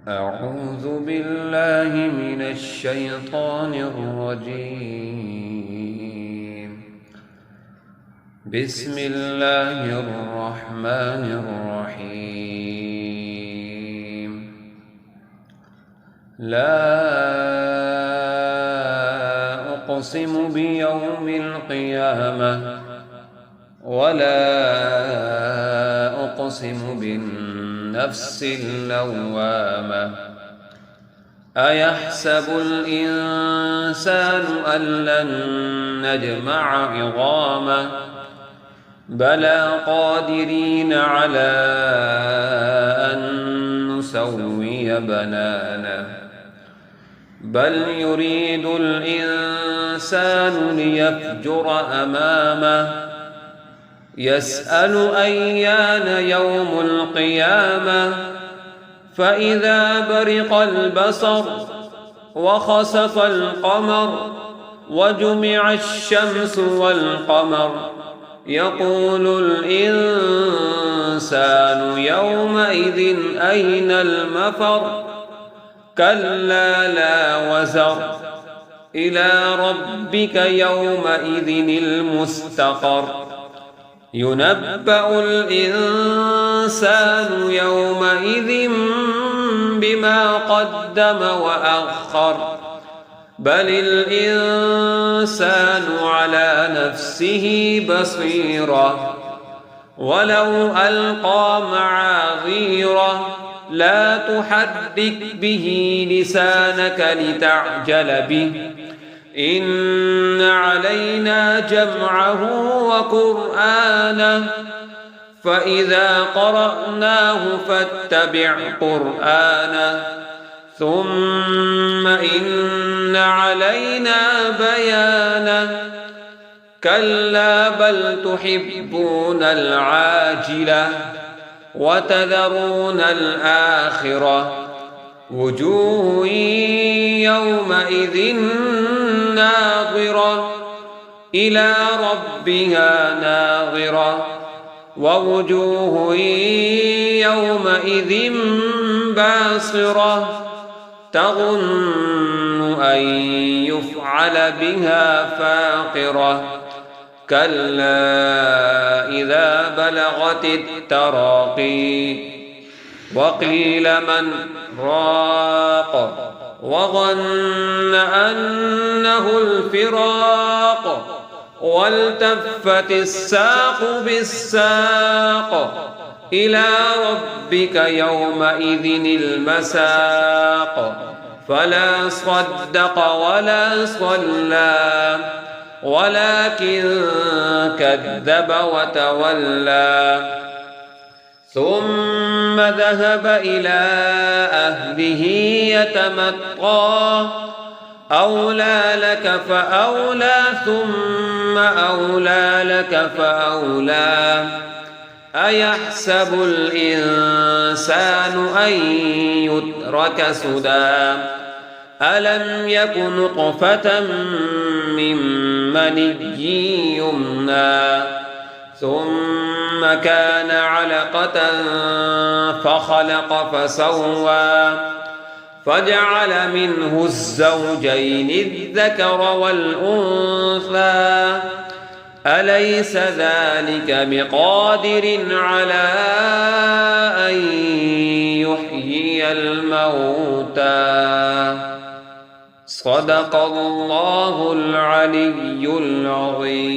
أعوذ بالله من الشيطان الرجيم. بسم الله الرحمن الرحيم. لا أقسم بيوم القيامة ولا أقسم بالنفس اللوامة. أيحسب الإنسان أن لن نجمع عظامه بلى قادرين على أن نسوي بنانه بل يريد الإنسان ليفجر أمامه يسأل أيان يوم القيامة فإذا برق البصر وخسف القمر وجمع الشمس والقمر يقول الإنسان يومئذ أين المفر كلا لا وزر إلى ربك يومئذ المستقر ينبأ الإنسان يومئذ بما قدم وأخر بل الإنسان على نفسه بصيرة ولو ألقى معاذيره لا تحرك به لسانك لتعجل به إن علينا جمعه وقرآنه فإذا قرأناه فاتبع قرآنه ثم إن علينا بيانه كلا بل تحبون العاجلة وتذرون الآخرة وجوه يومئذ ناظرة إلى ربها ناظرة ووجوه يومئذ باسرة تظن أن يفعل بها فاقرة كلا إذا بلغت التراقي وقيل من راق وظن أنه الفراق والتفت الساق بالساق إلى ربك يومئذ المساق فلا صدق ولا صلى ولكن كذب وتولى ثم ذهب إلى أهله يتمطى أولى لك فأولى ثم أولى لك فأولى أيحسب الإنسان أن يترك سدى ألم يك نطفة من مني يمنى ثم كان علقة فخلق فسوى فجعل منه الزوجين الذكر والأنثى أليس ذلك بقادر على أن يحيي الموتى صدق الله العلي العظيم.